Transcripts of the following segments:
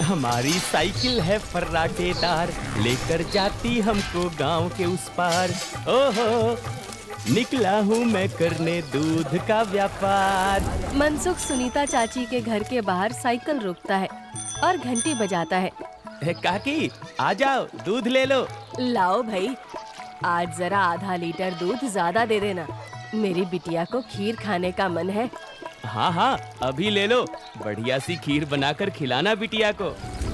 हमारी साइकिल है फर्राटेदार, लेकर जाती हमको गांव के उस पार। ओहो, निकला हूँ मैं करने दूध का व्यापार। मनसुख सुनीता चाची के घर के बाहर साइकिल रोकता है और घंटी बजाता है। काकी, आ जाओ, दूध ले लो। लाओ भाई, आज जरा आधा लीटर दूध ज्यादा दे देना, मेरी बिटिया को खीर खाने का मन है। हाँ हाँ, अभी ले लो, बढ़िया सी खीर बनाकर खिलाना बिटिया को।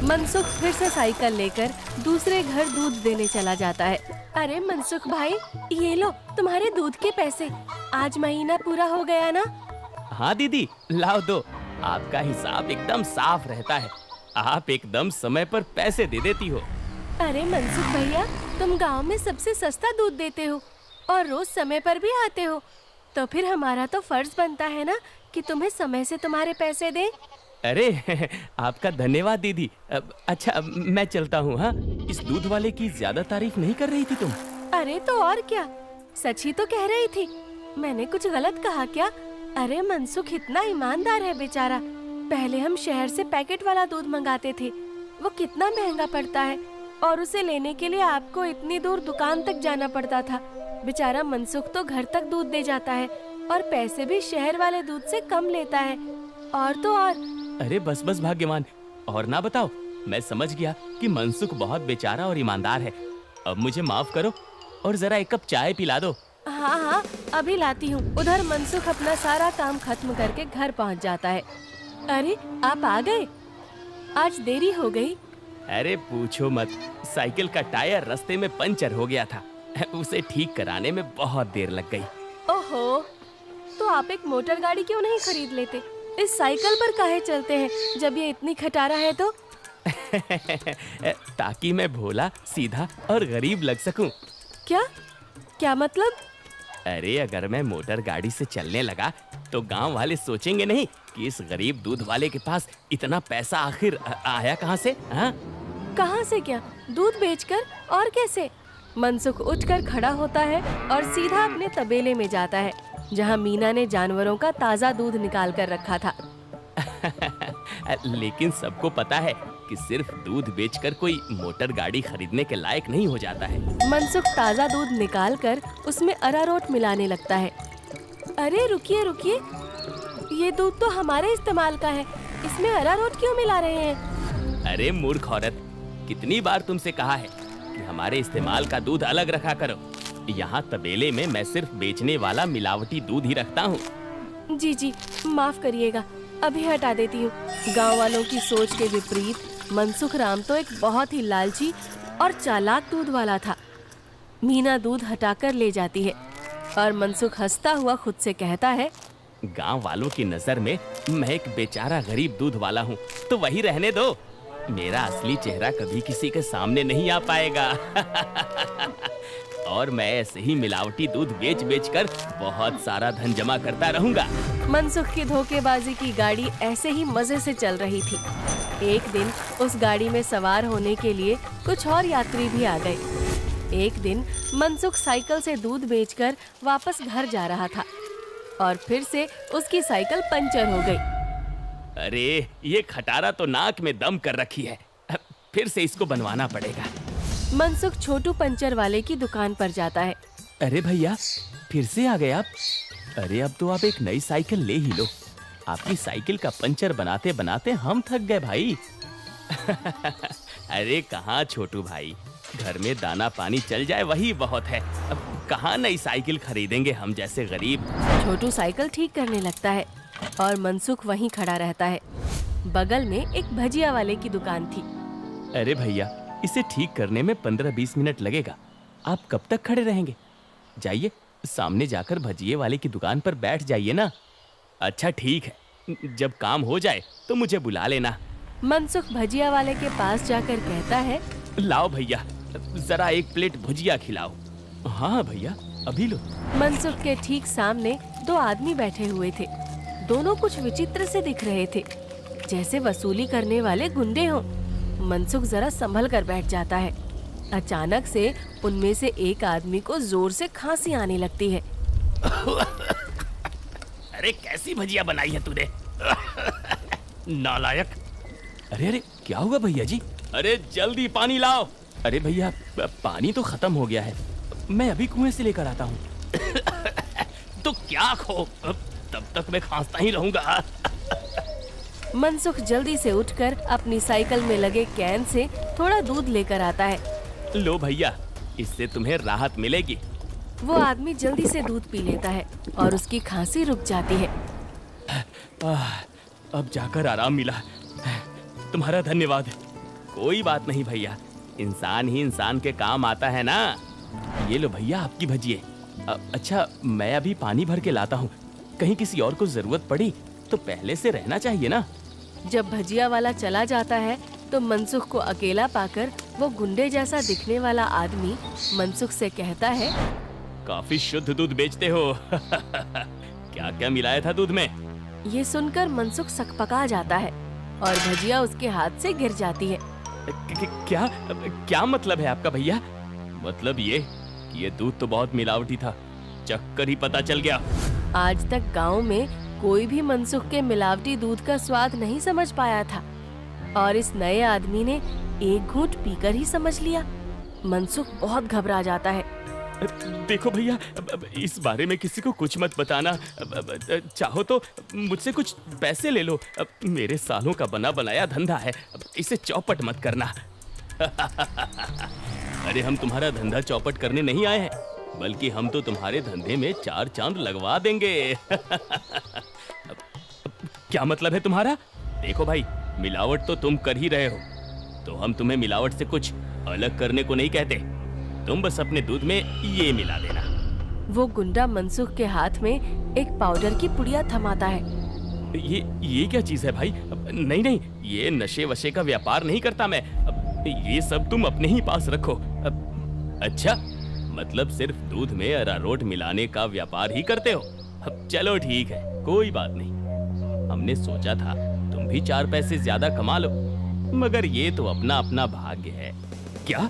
मनसुख फिर से साइकिल लेकर दूसरे घर दूध देने चला जाता है। अरे मनसुख भाई, ये लो तुम्हारे दूध के पैसे, आज महीना पूरा हो गया ना? हाँ दीदी, लाओ दो, आपका हिसाब एकदम साफ रहता है, आप एकदम समय पर पैसे दे देती हो। अरे मनसुख भैया, तुम गांव में सबसे सस्ता दूध देते हो और रोज समय पर भी आते हो, तो फिर हमारा तो फर्ज बनता है ना कि तुम्हें समय से तुम्हारे पैसे दें। अरे आपका धन्यवाद दीदी। अच्छा, मैं चलता हूँ। हाँ, इस दूध वाले की ज्यादा तारीफ नहीं कर रही थी तुम? अरे तो और क्या, सच ही तो कह रही थी, मैंने कुछ गलत कहा क्या? अरे मनसुख इतना ईमानदार है बेचारा। पहले हम शहर से पैकेट वाला दूध मंगाते थे, वो कितना महंगा पड़ता है, और उसे लेने के लिए आपको इतनी दूर दुकान तक जाना पड़ता था। बेचारा मनसुख तो घर तक दूध दे जाता है और पैसे भी शहर वाले दूध से कम लेता है। और तो और। अरे बस बस भाग्यवान, और ना बताओ, मैं समझ गया कि मनसुख बहुत बेचारा और ईमानदार है। अब मुझे माफ करो और जरा एक कप चाय पिला दो। हाँ हाँ, अभी लाती हूँ। उधर मनसुख अपना सारा काम खत्म करके घर पहुँच जाता है। अरे आप आ गए, आज देरी हो गई। अरे पूछो मत, साइकिल का टायर रास्ते में पंचर हो गया था, उसे ठीक कराने में बहुत देर लग गई। ओहो, तो आप एक मोटर गाड़ी क्यों नहीं खरीद लेते? इस साइकिल पर काहे चलते हैं जब ये इतनी खटारा है तो? ताकि मैं भोला, सीधा और गरीब लग सकूं। क्या क्या मतलब? अरे अगर मैं मोटर गाड़ी से चलने लगा तो गांव वाले सोचेंगे नहीं कि इस गरीब दूध वाले के पास इतना पैसा आखिर आया कहां से? हाँ, कहां से क्या? दूध बेचकर? और कैसे? मनसुख उठकर खड़ा होता है और सीधा अपने तबेले में जाता है, जहां मीना ने जानवरों का ताजा दूध निकाल कर रखा था। लेकिन सबको पता है कि सिर्फ दूध बेचकर कोई मोटर गाड़ी खरीदने के लायक नहीं हो जाता है। मनसुख ताजा दूध निकालकर उसमें अरारोट मिलाने लगता है। अरे रुकिए रुकिए, ये दूध तो हमारे इस्तेमाल का है, इसमें अरारोट क्यों मिला रहे हैं? अरे मूर्ख औरत, कितनी बार तुमसे कहा है कि हमारे इस्तेमाल का दूध अलग रखा करो। यहाँ तबेले में मैं सिर्फ बेचने वाला मिलावटी दूध ही रखता हूँ। जी जी, माफ करिएगा, अभी हटा देती हूँ। गांव वालों की सोच के विपरीत मनसुख राम तो एक बहुत ही लालची और चालाक दूध वाला था। मीना दूध हटाकर ले जाती है और मनसुख हंसता हुआ खुद से कहता है, गांव वालों की नजर में मैं एक बेचारा गरीब दूध वाला हूँ, तो वही रहने दो। मेरा असली चेहरा कभी किसी के सामने नहीं आ पाएगा। और मैं ऐसे ही मिलावटी दूध बेच बेच कर बहुत सारा धन जमा करता रहूंगा। मनसुख की धोखेबाजी की गाड़ी ऐसे ही मजे से चल रही थी। एक दिन उस गाड़ी में सवार होने के लिए कुछ और यात्री भी आ गए। एक दिन मनसुख साइकिल से दूध बेचकर वापस घर जा रहा था और फिर से उसकी साइकिल पंचर हो गई। अरे ये खटारा तो नाक में दम कर रखी है, फिर से इसको बनवाना पड़ेगा। मनसुख छोटू पंचर वाले की दुकान पर जाता है। अरे भैया, फिर से आ गए आप? अरे अब तो आप एक नई साइकिल ले ही लो, आपकी साइकिल का पंचर बनाते बनाते हम थक गए भाई। अरे कहाँ छोटू भाई, घर में दाना पानी चल जाए वही बहुत है, अब कहाँ नई साइकिल खरीदेंगे हम जैसे गरीब। छोटू साइकिल ठीक करने लगता है और मनसुख वहीं खड़ा रहता है। बगल में एक भजिया वाले की दुकान थी। अरे भैया, इसे ठीक करने में 15-20 मिनट लगेगा, आप कब तक खड़े रहेंगे? जाइए, सामने जाकर भजिए वाले की दुकान पर बैठ जाइए ना। अच्छा ठीक है, जब काम हो जाए तो मुझे बुला लेना। मनसुख भजिया वाले के पास जाकर कहता है, लाओ भैया, जरा एक प्लेट भुजिया खिलाओ। हाँ भैया, अभी लो। मनसुख के ठीक सामने दो आदमी बैठे हुए थे। दोनों कुछ विचित्र से दिख रहे थे, जैसे वसूली करने वाले गुंडे हों। मनसुख जरा संभल कर बैठ जाता है। अचानक से उनमें से एक आदमी को जोर से खांसी आने लगती है। अरे कैसी भजिया बनाई है तूने? नालायक, अरे अरे क्या हुआ भैया जी? अरे जल्दी पानी लाओ। अरे भैया पानी तो खत्म हो गया है, मैं अभी कुएं से लेकर आता हूँ। तो क्या खो, तब तक मैं खांसता ही रहूंगा। मनसुख जल्दी से उठकर अपनी साइकिल में लगे कैन से थोड़ा दूध लेकर आता है। लो भैया, इससे तुम्हें राहत मिलेगी। वो आदमी जल्दी से दूध पी लेता है और उसकी खांसी रुक जाती है। अब जाकर आराम मिला, तुम्हारा धन्यवाद। कोई बात नहीं भैया, इंसान ही इंसान के काम आता है ना। ये लो भैया आपकी भजिए। अच्छा मैं अभी पानी भर के लाता हूँ, कहीं किसी और को जरूरत पड़ी तो पहले से रहना चाहिए ना। जब भजिया वाला चला जाता है तो मनसुख को अकेला पाकर वो गुंडे जैसा दिखने वाला आदमी मनसुख से कहता है, काफी शुद्ध दूध बेचते हो। क्या क्या मिलाया था दूध में? ये सुनकर मनसुख सकपका जाता है और भजिया उसके हाथ से गिर जाती है। क्या क्या मतलब है आपका भैया? मतलब ये कि ये दूध तो बहुत मिलावटी था, चक्कर ही पता चल गया। आज तक गांव में कोई भी मनसुख के मिलावटी दूध का स्वाद नहीं समझ पाया था और इस नए आदमी ने एक घूंट पीकर ही समझ लिया। मनसुख बहुत घबरा जाता है। देखो भैया, इस बारे में किसी को कुछ मत बताना। चाहो तो मुझसे कुछ पैसे ले लो, मेरे सालों का बना बनाया धंधा है, इसे चौपट मत करना। अरे हम तुम्हारा धंधा चौपट करने नहीं आए हैं, बल्कि हम तो तुम्हारे धंधे में 4 चांद लगवा देंगे। क्या मतलब है तुम्हारा? देखो भाई, मिलावट तो तुम कर ही रहे हो, तो हम तुम्हें मिलावट से कुछ अलग करने को नहीं कहते। तुम बस अपने दूध में ये मिला देना। वो गुंडा मनसुख के हाथ में एक पाउडर की पुड़िया थमाता है। ये क्या चीज है भाई? नहीं नहीं, ये नशे वशे का व्यापार नहीं करता मैं। ये सब तुम अपने ही पास रखो। अच्छा, मतलब सिर्फ दूध में अरारोट मिलाने का व्यापार ही करते हो? चलो ठीक है, कोई बात नहीं। हमने सोचा था तुम भी 4 पैसे ज्यादा कमा लो, मगर ये तो अपना अपना भाग्य है। क्या?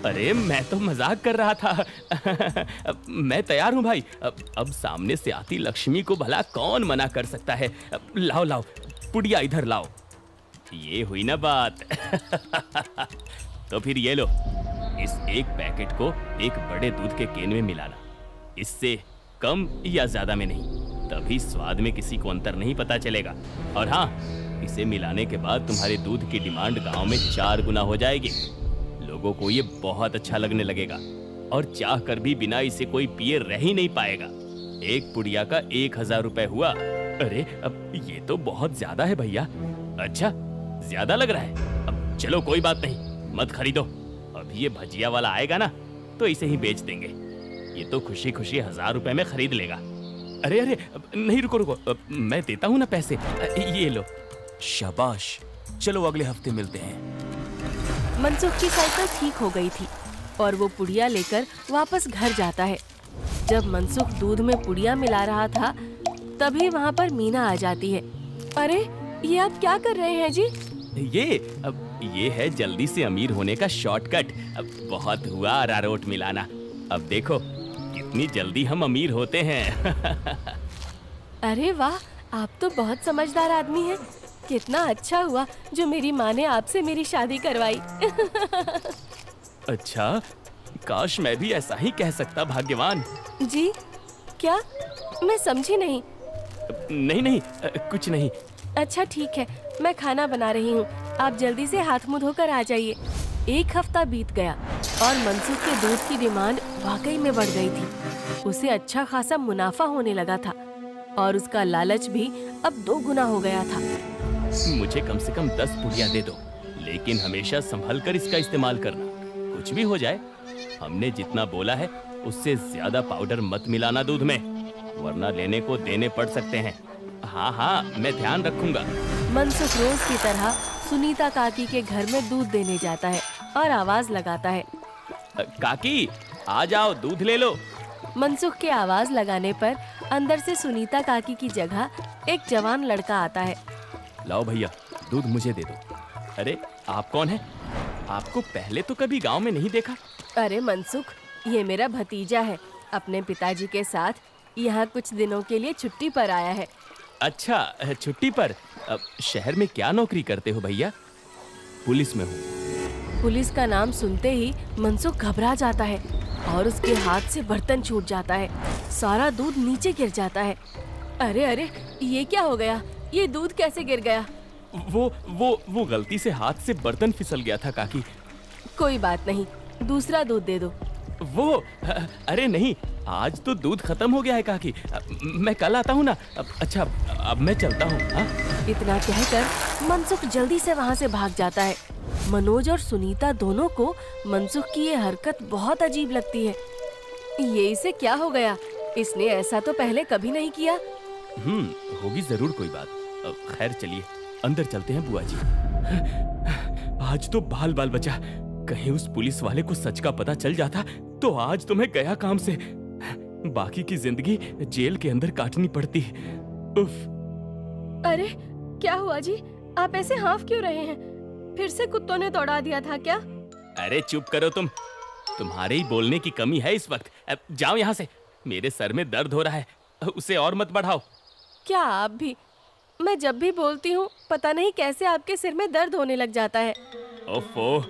अरे मैं तो मजाक कर रहा था। मैं तैयार हूँ भाई। अब सामने से आती लक्ष्मी को भला कौन मना कर सकता है। लाओ लाओ, पुड़िया इधर लाओ। ये हुई ना बात। तो फिर ये लो, इस एक पैकेट को एक बड़े दूध के केन में मिलाना। इससे कम या ज्यादा में नहीं, तभी स्वाद में किसी को अंतर नहीं पता चलेगा। और हाँ, इसे मिलाने के बाद तुम्हारे दूध की डिमांड गांव में 4 गुना हो जाएगी। लोगों को ये बहुत अच्छा लगने लगेगा और चाह कर भी बिना इसे कोई पिए रह ही नहीं पाएगा। एक पुड़िया का 1000 रुपए हुआ। अरे अब ये तो बहुत ज्यादा है भैया। अच्छा, ज्यादा लग रहा है? अब चलो कोई बात नहीं, मत खरीदो। अभी ये भजिया वाला आएगा ना, तो इसे ही बेच देंगे। ये तो खुशी खुशी 1000 रुपए में खरीद लेगा। अरे अरे नहीं, रुको रुको, मैं देता हूँ ना पैसे। ये लो। शाबाश, चलो अगले हफ्ते मिलते हैं। मनसुख की साइकिल ठीक हो गई थी और वो पुड़िया लेकर वापस घर जाता है। जब मनसुख दूध में पुड़िया मिला रहा था, तभी वहाँ पर मीना आ जाती है। अरे ये आप क्या कर रहे हैं जी? ये है जल्दी से अमीर होने का शॉर्टकट। बहुत हुआ अरारोट मिलाना, अब देखो कितनी जल्दी हम अमीर होते हैं। अरे वाह, आप तो बहुत समझदार आदमी हैं। कितना अच्छा हुआ जो मेरी माँ ने आपसे मेरी शादी करवाई। अच्छा, काश मैं भी ऐसा ही कह सकता, भाग्यवान। जी क्या? मैं समझी नहीं। नहीं नहीं, कुछ नहीं। अच्छा ठीक है, मैं खाना बना रही हूँ, आप जल्दी से हाथ मुंह धोकर आ जाइए। 1 हफ्ता बीत गया और मनसुख के दूध की डिमांड वाकई में बढ़ गई थी। उसे अच्छा खासा मुनाफा होने लगा था और उसका लालच भी अब 2 गुना हो गया था। मुझे कम से कम 10 पुड़िया दे दो, लेकिन हमेशा संभल कर इसका इस्तेमाल करना। कुछ भी हो जाए, हमने जितना बोला है उससे ज्यादा पाउडर मत मिलाना दूध में, वरना लेने को देने पड़ सकते हैं। हाँ हाँ, मैं ध्यान रखूंगा। मनसुख रोज की तरह सुनीता काकी के घर में दूध देने जाता है और आवाज लगाता है, काकी आ जाओ, दूध ले लो। मनसुख के आवाज लगाने पर अंदर से सुनीता काकी की जगह एक जवान लड़का आता है। लाओ भैया, दूध मुझे दे दो। अरे आप कौन है? आपको पहले तो कभी गांव में नहीं देखा। अरे मनसुख, ये मेरा भतीजा है, अपने पिताजी के साथ यहाँ कुछ दिनों के लिए छुट्टी पर आया है। अच्छा, छुट्टी पर? शहर में क्या नौकरी करते हो भैया? पुलिस में हूँ। पुलिस का नाम सुनते ही मनसुख घबरा जाता है और उसके हाथ से बर्तन छूट जाता है। सारा दूध नीचे गिर जाता है। अरे अरे, ये क्या हो गया? ये दूध कैसे गिर गया? वो गलती से हाथ से बर्तन फिसल गया था काकी। कोई बात नहीं, दूसरा दूध दे दो। अरे नहीं, आज तो दूध खत्म हो गया है काकी। मैं कल आता हूँ ना। अच्छा, अब मैं चलता हूँ। हाँ? इतना कहकर मनसुख जल्दी से वहाँ से भाग जाता है। मनोज और सुनीता दोनों को मनसुख की ये हरकत बहुत अजीब लगती है। ये इसे क्या हो गया? इसने ऐसा तो पहले कभी नहीं किया। होगी जरूर कोई बात। खैर चलिए अंदर चलते हैं बुआ जी। आज तो बाल बाल बचा। कहीं उस पुलिस वाले को सच का पता चल जाता तो आज तो मैं गया काम से। बाकी की जिंदगी जेल के अंदर काटनी पड़ती। उफ। अरे क्या हुआ जी? आप ऐसे हाफ क्यों रहे हैं? फिर से कुत्तों ने दौड़ा दिया था क्या? अरे चुप करो तुम। तुम्हारे ही बोलने की कमी है इस वक्त। अब जाओ यहाँ से। मेरे सर में दर्द हो रहा है। उसे और मत बढ़ाओ। क्या आप भी? मैं जब भी बोलती हूँ पता नहीं कैसे आपके सिर में दर्द होने लग जाता है। ओफो,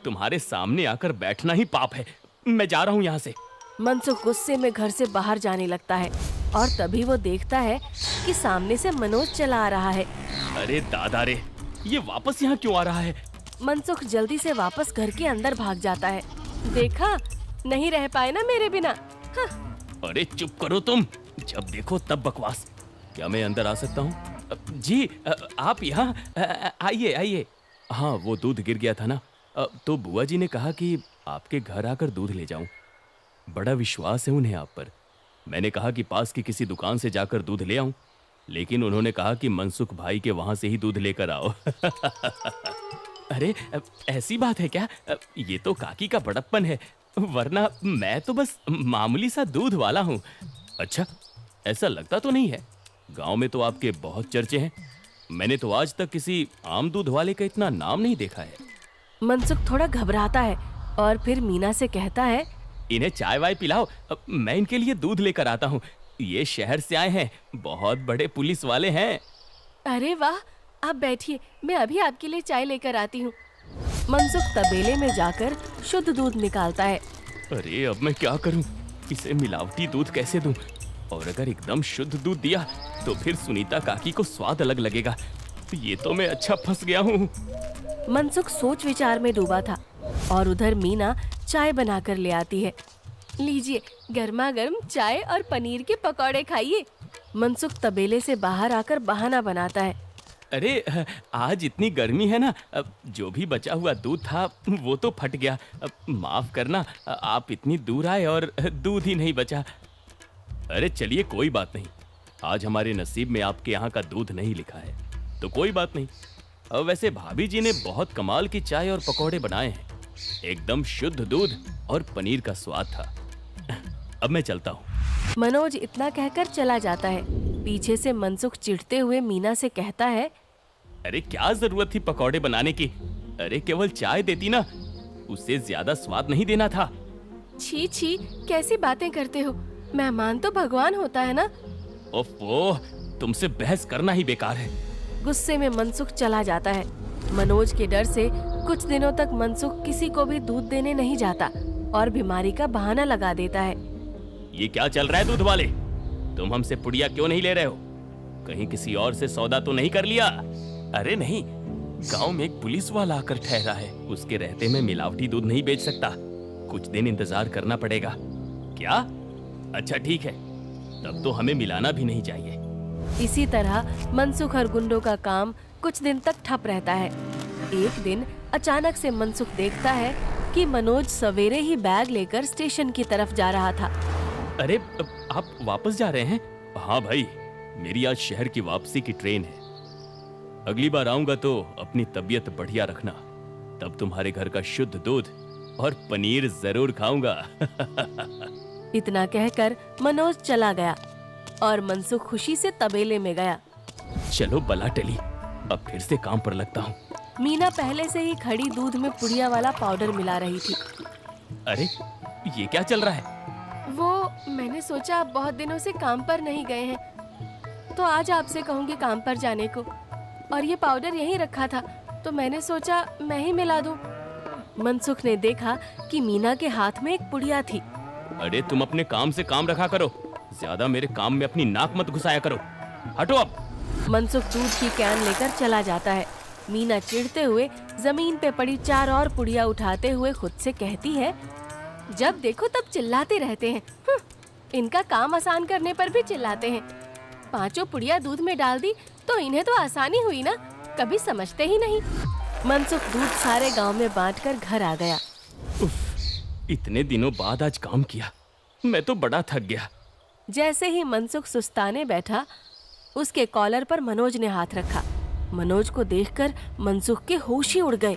तुम्हारे सामने आकर बैठना ही पाप है। मैं जा रहा हूँ यहाँ से। मनसुख गुस्से में घर से बाहर जाने लगता है और तभी वो देखता है कि सामने से मनोज चला आ रहा है। अरे दादा रे, ये वापस यहाँ क्यों आ रहा है? मनसुख जल्दी से वापस घर के अंदर भाग जाता है। देखा, नहीं रह पाए ना मेरे बिना। हाँ। अरे चुप करो तुम। जब देखो तब बकवास। क्या मैं अंदर आ सकता हूँ? जी, आप यहाँ आइए आइए। हाँ, वो दूध गिर गया था ना, तो बुआ जी ने कहा कि आपके घर आकर दूध ले जाऊं। बड़ा विश्वास है उन्हें आप पर। मैंने कहा कि पास की किसी दुकान से जाकर दूध ले आऊं, लेकिन उन्होंने कहा कि मनसुख भाई के वहां से ही दूध लेकर आओ। अरे ऐसी बात है क्या? ये तो काकी का बड़प्पन है, वरना मैं तो बस मामूली सा दूध वाला हूँ। अच्छा, ऐसा लगता तो नहीं है। गांव में तो आपके बहुत चर्चे हैं। मैंने तो आज तक किसी आम दूध वाले का इतना नाम नहीं देखा है। मनसुख थोड़ा घबराता है और फिर मीना से कहता है, इन्हें चाय वाय पिलाओ, मैं इनके लिए दूध लेकर आता हूँ। ये शहर से आए हैं, बहुत बड़े पुलिस वाले हैं। अरे वाह, आप बैठिए, मैं अभी आपके लिए चाय लेकर आती हूँ। मनसुख तबेले में जाकर शुद्ध दूध निकालता है। अरे अब मैं क्या करूँ? इसे मिलावटी दूध कैसे दूँ? और अगर एकदम शुद्ध दूध दिया तो फिर सुनीता काकी को स्वाद अलग लगेगा। ये तो मैं अच्छा फंस गया हूँ। मनसुख सोच विचार में डूबा था और उधर मीना चाय बनाकर ले आती है। लीजिए, गर्मा गर्म चाय और पनीर के पकौड़े खाइए। मनसुख तबेले से बाहर आकर बहाना बनाता है। अरे आज इतनी गर्मी है ना, जो भी बचा हुआ दूध था वो तो फट गया। माफ करना, आप इतनी दूर आए और दूध ही नहीं बचा। अरे चलिए कोई बात नहीं, आज हमारे नसीब में आपके यहाँ का दूध नहीं लिखा है तो कोई बात नहीं। वैसे भाभी जी ने बहुत कमाल की चाय और पकौड़े बनाए हैं। एकदम शुद्ध दूध और पनीर का स्वाद था। अब मैं चलता हूँ। मनोज इतना कहकर चला जाता है। पीछे से मनसुख चिढ़ते हुए मीना से कहता है, अरे क्या जरूरत थी पकौड़े बनाने की? अरे केवल चाय देती ना, उससे ज्यादा स्वाद नहीं देना था। छी छी, कैसी बातें करते हो? मेहमान तो भगवान होता है ना। ओफो, तुमसे बहस करना ही बेकार है। गुस्से में मनसुख चला जाता है। मनोज के डर से कुछ दिनों तक मनसुख किसी को भी दूध देने नहीं जाता और बीमारी का बहाना लगा देता है। ये क्या चल रहा है दूध वाले? तुम हमसे पुड़िया क्यों नहीं ले रहे हो? कहीं किसी और से सौदा तो नहीं कर लिया? अरे नहीं, गांव में एक पुलिस वाला आकर ठहरा है। उसके रहते मैं मिलावटी दूध नहीं बेच सकता। कुछ दिन इंतजार करना पड़ेगा। क्या? अच्छा ठीक है, तब तो हमें मिलाना भी नहीं चाहिए। इसी तरह मनसुख और गुंडों का काम कुछ दिन तक ठप रहता है। एक दिन अचानक से मनसुख देखता है कि मनोज सवेरे ही बैग लेकर स्टेशन की तरफ जा रहा था। अरे आप वापस जा रहे हैं? हाँ भाई, मेरी आज शहर की वापसी की ट्रेन है। अगली बार आऊंगा तो अपनी तबीयत बढ़िया रखना, तब तुम्हारे घर का शुद्ध दूध और पनीर जरूर खाऊंगा। इतना कहकर मनोज चला गया और मनसुख खुशी से तबेले में गया। चलो बला टली, अब फिर से काम पर लगता हूँ। मीना पहले से ही खड़ी दूध में पुड़िया वाला पाउडर मिला रही थी। अरे ये क्या चल रहा है? वो मैंने सोचा आप बहुत दिनों से काम पर नहीं गए हैं तो आज आपसे कहूँगी काम पर जाने को, और ये पाउडर यहीं रखा था, तो मैंने सोचा मैं ही मिला दूं। मनसुख ने देखा कि मीना के हाथ में एक पुड़िया थी। अरे तुम अपने काम से काम रखा करो, ज्यादा मेरे काम में अपनी नाक मत घुसाया करो। हटो अब। मनसुख दूध की कैन लेकर चला जाता है। मीना चिढ़ते हुए जमीन पे पड़ी 4 और पुड़िया उठाते हुए खुद से कहती है, जब देखो तब चिल्लाते रहते हैं। इनका काम आसान करने पर भी चिल्लाते हैं। 5 पुड़िया दूध में डाल दी तो इन्हें तो आसानी हुई ना, कभी समझते ही नहीं। मनसुख दूध सारे गांव में बांटकर घर आ गया। उफ, इतने दिनों बाद आज काम किया, मैं तो बड़ा थक गया। जैसे ही मनसुख सुस्ताने बैठा, उसके कॉलर पर मनोज ने हाथ रखा। मनोज को देखकर मनसुख के होश ही उड़ गए।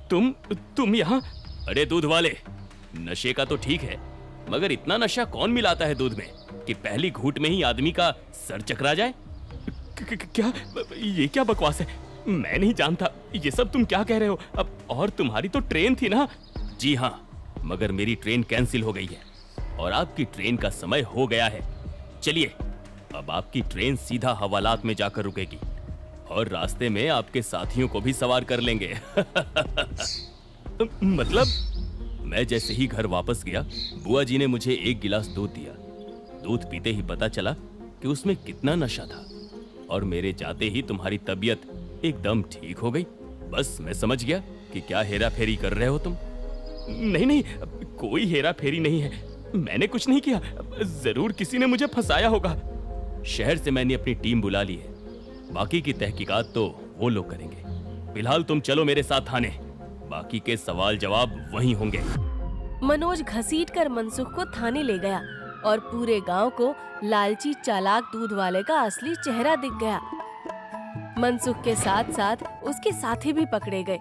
तुम यहाँ? अरे दूध वाले, नशे का तो ठीक है, मगर इतना नशा कौन मिलाता है दूध में कि पहली घूंट में ही आदमी का सर चकरा जाए? क्या ये क्या बकवास है? मैं नहीं जानता ये सब तुम क्या कह रहे हो। अब और तुम्हारी तो ट्रेन थी ना? जी हाँ, मगर मेरी ट्रेन कैंसिल हो गई है और आपकी ट्रेन का समय हो गया है। चलिए, अब आपकी ट्रेन सीधा हवालात में जाकर रुकेगी और रास्ते में आपके साथियों को भी सवार कर लेंगे। मतलब मैं जैसे ही घर वापस गया, बुआ जी ने मुझे 1 गिलास दूध दिया। दूध पीते ही पता चला कि उसमें कितना नशा था और मेरे जाते ही तुम्हारी तबीयत एकदम ठीक हो गई। बस मैं समझ गया कि क्या हेरा फेरी कर रहे हो तुम। नहीं, कोई हेरा फेरी नहीं है, मैंने कुछ नहीं किया। जरूर किसी ने मुझे फंसाया होगा। शहर से मैंने अपनी टीम बुला ली है, बाकी की तहकीकात तो वो लोग करेंगे। फिलहाल तुम चलो मेरे साथ थाने, बाकी के सवाल जवाब वहीं होंगे। मनोज घसीटकर मनसुख को थाने ले गया और पूरे गांव को लालची चालाक दूध वाले का असली चेहरा दिख गया। मनसुख के साथ साथ उसके साथी भी पकड़े गए।